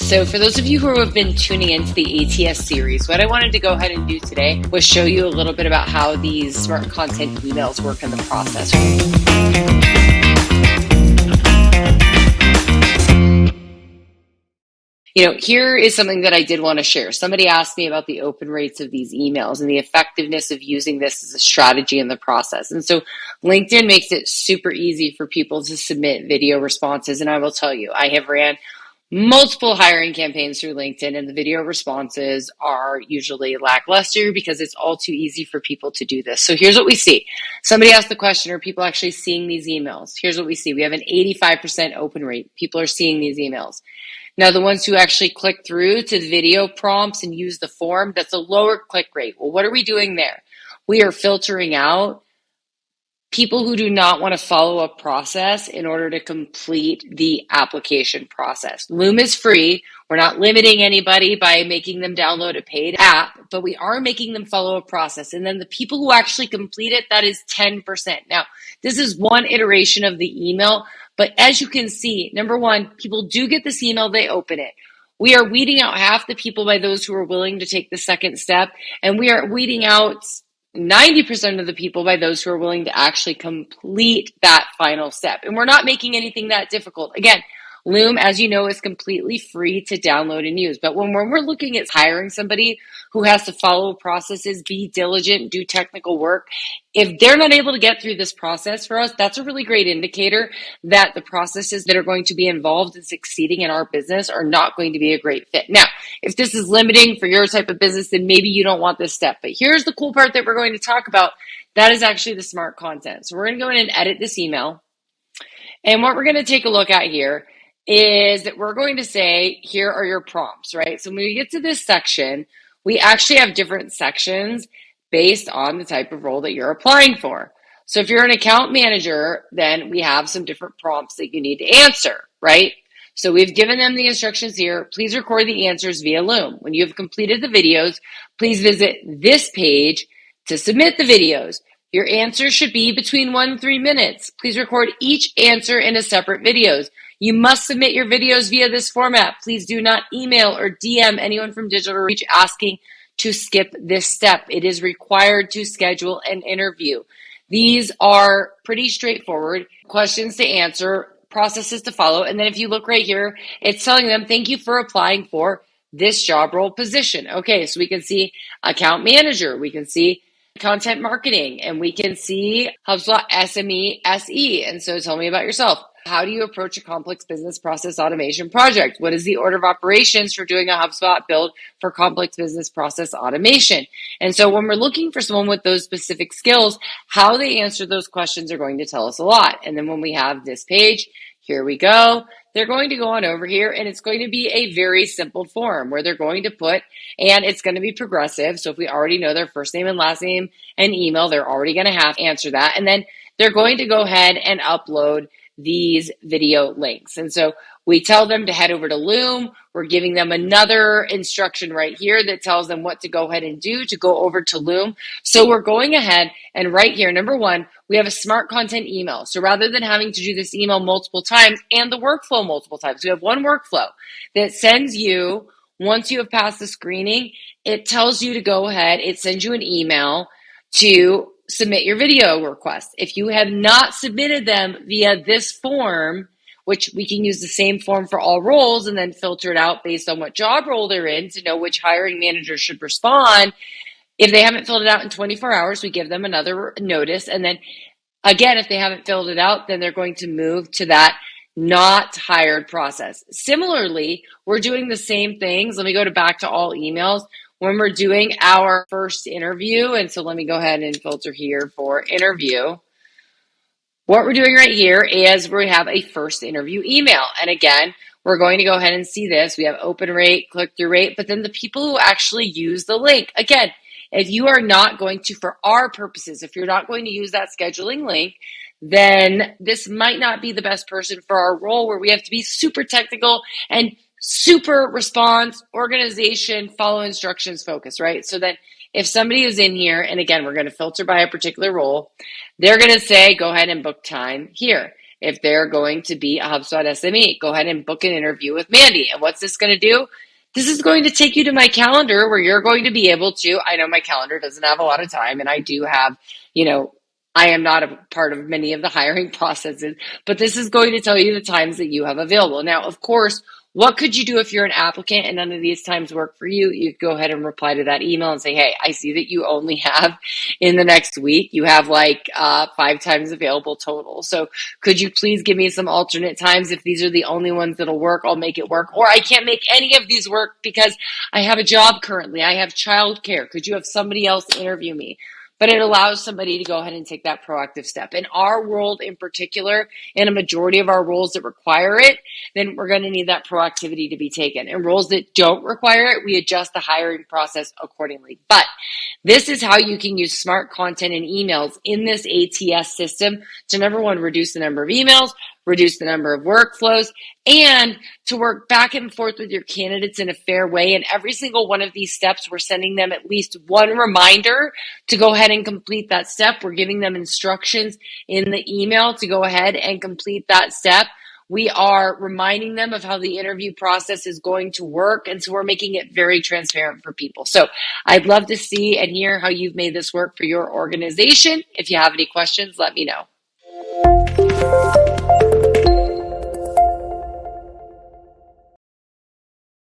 So for those of you who have been tuning into the ATS series, what I wanted to go ahead and do today was show you a little bit about how these smart content emails work in the process. Here is something that I did want to share. Somebody asked me about the open rates of these emails and the effectiveness of using this as a strategy in the process. And so LinkedIn makes it super easy for people to submit video responses. And I will tell you, I have ran multiple hiring campaigns through LinkedIn, and the video responses are usually lackluster because it's all too easy for people to do this. So here's what we see. Somebody asked the question, are people actually seeing these emails? Here's what we see. We have an 85% open rate. People are seeing these emails. Now, the ones who actually click through to the video prompts and use the form, that's a lower click rate. Well, what are we doing there? We are filtering out people who do not want to follow a process in order to complete the application process. Loom is free. We're not limiting anybody by making them download a paid app, but we are making them follow a process. And then the people who actually complete it, that is 10%. Now, this is one iteration of the email, but as you can see, number one, people do get this email, they open it. We are weeding out half the people by those who are willing to take the second step, and we are weeding out 90% of the people by those who are willing to actually complete that final step. And we're not making anything that difficult. Again, Loom, as you know, is completely free to download and use. But when we're looking at hiring somebody who has to follow processes, be diligent, do technical work, if they're not able to get through this process for us, that's a really great indicator that the processes that are going to be involved in succeeding in our business are not going to be a great fit. Now, if this is limiting for your type of business, then maybe you don't want this step. But here's the cool part that we're going to talk about. That is actually the smart content. So we're going to go in and edit this email. And what we're going to take a look at here is that we're going to say, here are your prompts, right? So when we get to this section, we actually have different sections based on the type of role that you're applying for. So if you're an account manager, then we have some different prompts that you need to answer, right? So we've given them the instructions here. Please record the answers via Loom. When you have completed the videos, please visit this page to submit the videos. Your answers should be between 1 and 3 minutes. Please record each answer in a separate videos. You must submit your videos via this format. Please do not email or DM anyone from Digital Reach asking to skip this step. It is required to schedule an interview. These are pretty straightforward questions to answer, processes to follow. And then if you look right here, it's telling them, thank you for applying for this job role position. Okay, so we can see account manager, we can see content marketing, and we can see HubSpot SME SE. And so tell me about yourself. How do you approach a complex business process automation project? What is the order of operations for doing a HubSpot build for complex business process automation? And so when we're looking for someone with those specific skills, how they answer those questions are going to tell us a lot. And then when we have this page, here we go. They're going to go on over here, and it's going to be a very simple form where they're going to put, and it's going to be progressive. So if we already know their first name and last name and email, they're already going to have to answer that. And then they're going to go ahead and upload these video links. And so we tell them to head over to Loom. We're giving them another instruction right here that tells them what to go ahead and do to go over to Loom. So we're going ahead and right here, number one, we have a smart content email. So rather than having to do this email multiple times and the workflow multiple times, we have one workflow that sends you, once you have passed the screening, it tells you to go ahead, it sends you an email to submit your video request. If you have not submitted them via this form, which we can use the same form for all roles and then filter it out based on what job role they're in to know which hiring manager should respond. If they haven't filled it out in 24 hours, we give them another notice. And then again, if they haven't filled it out, then they're going to move to that not hired process. Similarly, we're doing the same things. Let me go back to all emails. When we're doing our first interview, and so let me go ahead and filter here for interview. What we're doing right here is we have a first interview email. And again, we're going to go ahead and see this. We have open rate, click-through rate, but then the people who actually use the link. Again, if you are not going to, for our purposes, if you're not going to use that scheduling link, then this might not be the best person for our role where we have to be super technical and super response, organization, follow instructions focus, right? So that if somebody is in here, and again, we're going to filter by a particular role, they're going to say, go ahead and book time here. if they're going to be a HubSpot SME. Go ahead and book an interview with Mandy. And what's this going to do? This is going to take you to my calendar where you're going to be able to, I know my calendar doesn't have a lot of time, and I do have, I am not a part of many of the hiring processes, but this is going to tell you the times that you have available. Now, of course, what could you do if you're an applicant and none of these times work for you? You go ahead and reply to that email and say, hey, I see that you only have in the next week, you have 5 times available total. So could you please give me some alternate times? If these are the only ones that'll work, I'll make it work. Or I can't make any of these work because I have a job currently. I have childcare. Could you have somebody else interview me? But it allows somebody to go ahead and take that proactive step. In our world in particular, in a majority of our roles that require it, then we're going to need that proactivity to be taken. In roles that don't require it, we adjust the hiring process accordingly. But this is how you can use smart content and emails in this ATS system to, number one, reduce the number of emails, reduce the number of workflows, and to work back and forth with your candidates in a fair way. And every single one of these steps, we're sending them at least one reminder to go ahead and complete that step. We're giving them instructions in the email to go ahead and complete that step. We are reminding them of how the interview process is going to work. And so we're making it very transparent for people. So I'd love to see and hear how you've made this work for your organization. If you have any questions, let me know.